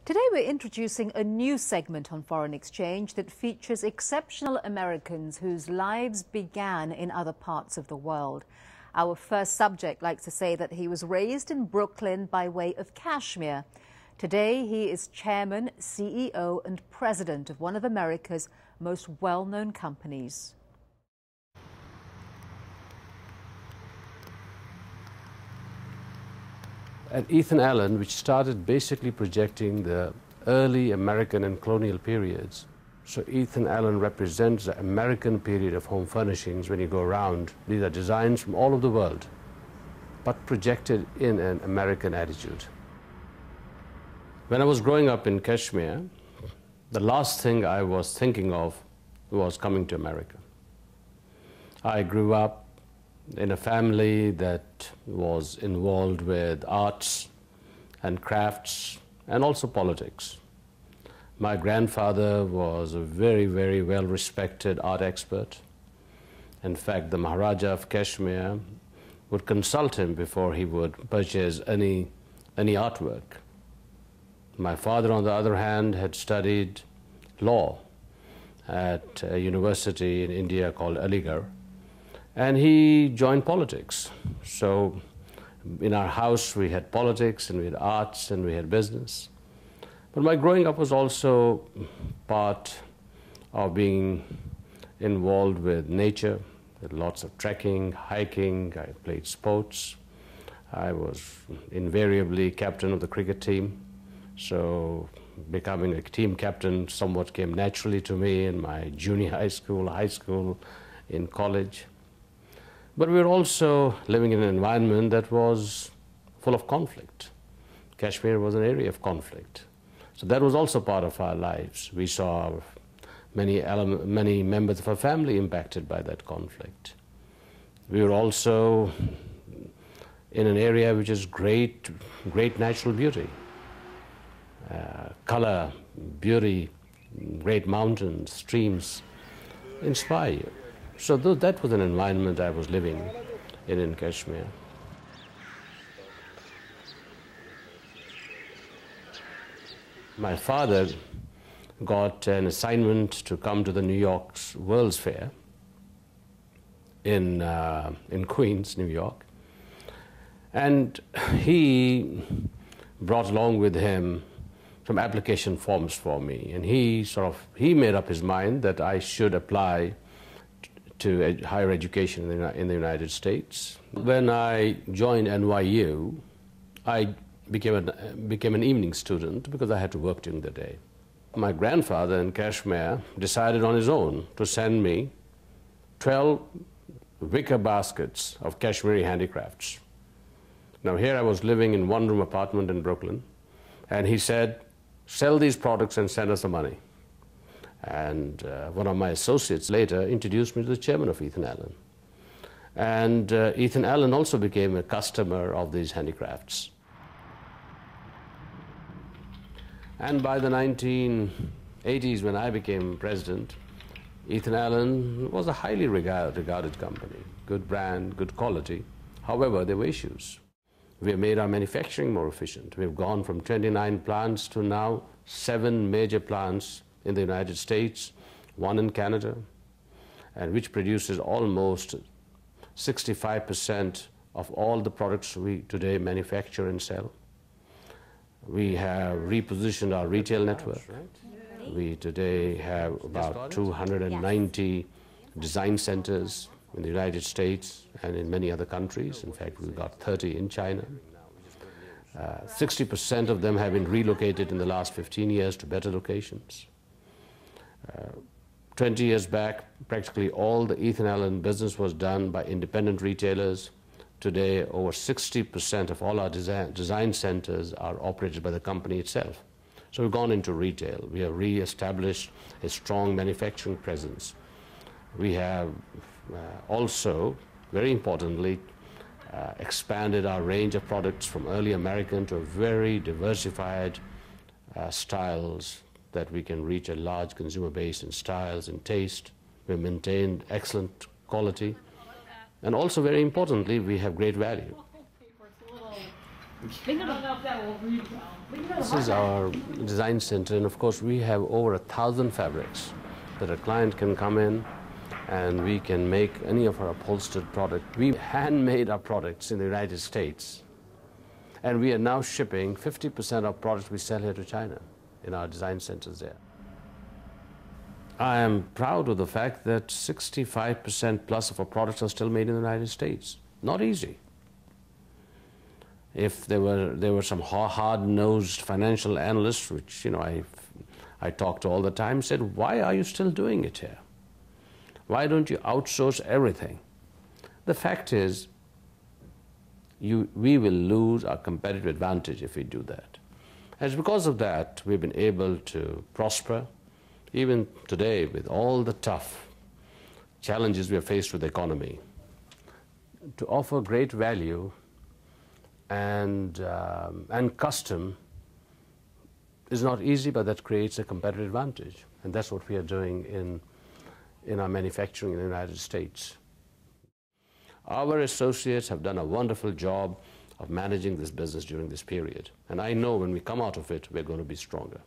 Today we're introducing a new segment on foreign exchange that features exceptional Americans whose lives began in other parts of the world. Our first subject likes to say that he was raised in Brooklyn by way of Kashmir. Today he is chairman, CEO and president of one of America's most well-known companies. At Ethan Allen, which started basically projecting the early American and colonial periods. So Ethan Allen represents the American period of home furnishings. When you go around, these are designs from all over the world, but projected in an American attitude. When I was growing up in Kashmir, the last thing I was thinking of was coming to America. I grew up in a family that was involved with arts and crafts and also politics. My grandfather was a very, very well-respected art expert. In fact, the Maharaja of Kashmir would consult him before he would purchase any artwork. My father, on the other hand, had studied law at a university in India called Aligarh. And he joined politics. So in our house, we had politics, and we had arts, and we had business. But my growing up was also part of being involved with nature, with lots of trekking, hiking. I played sports. I was invariably captain of the cricket team. So becoming a team captain somewhat came naturally to me in my junior high school, in college. But we were also living in an environment that was full of conflict. Kashmir was an area of conflict. So that was also part of our lives. We saw many members of our family impacted by that conflict. We were also in an area which is great natural beauty. Color, beauty, great mountains, streams inspire you. So that was an environment I was living in Kashmir. My father got an assignment to come to the New York's World's Fair in Queens, New York. And he brought along with him some application forms for me. And he made up his mind that I should apply to higher education in the United States. When I joined NYU, I became an evening student because I had to work during the day. My grandfather in Kashmir decided on his own to send me 12 wicker baskets of Kashmiri handicrafts. Now here I was living in one-room apartment in Brooklyn, and he said, sell these products and send us the money. And one of my associates later introduced me to the chairman of Ethan Allen. And Ethan Allen also became a customer of these handicrafts. And by the 1980s, when I became president, Ethan Allen was a highly regarded company. Good brand, good quality. However, there were issues. We have made our manufacturing more efficient. We've gone from 29 plants to now 7 major plants in the United States, 1 in Canada, and which produces almost 65% of all the products we today manufacture and sell. We have repositioned our retail network. We today have about 290 design centers in the United States and in many other countries. In fact, we've got 30 in China. 60% of them have been relocated in the last 15 years to better locations. 20 years back, practically all the Ethan Allen business was done by independent retailers. Today, over 60% of all our design centers are operated by the company itself. So we've gone into retail. We have re-established a strong manufacturing presence. We have also, very importantly, expanded our range of products from early American to a very diversified styles that we can reach a large consumer base in styles and taste. We've maintained excellent quality. And also, very importantly, we have great value. This is our design center, and of course we have over 1,000 fabrics that a client can come in and we can make any of our upholstered product. We handmade our products in the United States, and we are now shipping 50% of products we sell here to China in our design centers there. I am proud of the fact that 65% plus of our products are still made in the United States. Not easy. If there were some hard-nosed financial analysts, which I talk to all the time, said, "Why are you still doing it here? Why don't you outsource everything?" The fact is, we will lose our competitive advantage if we do that. And it's because of that we've been able to prosper, even today with all the tough challenges we are faced with the economy. To offer great value and custom is not easy, but that creates a competitive advantage. And that's what we are doing in our manufacturing in the United States. Our associates have done a wonderful job of managing this business during this period. And I know when we come out of it, we're going to be stronger.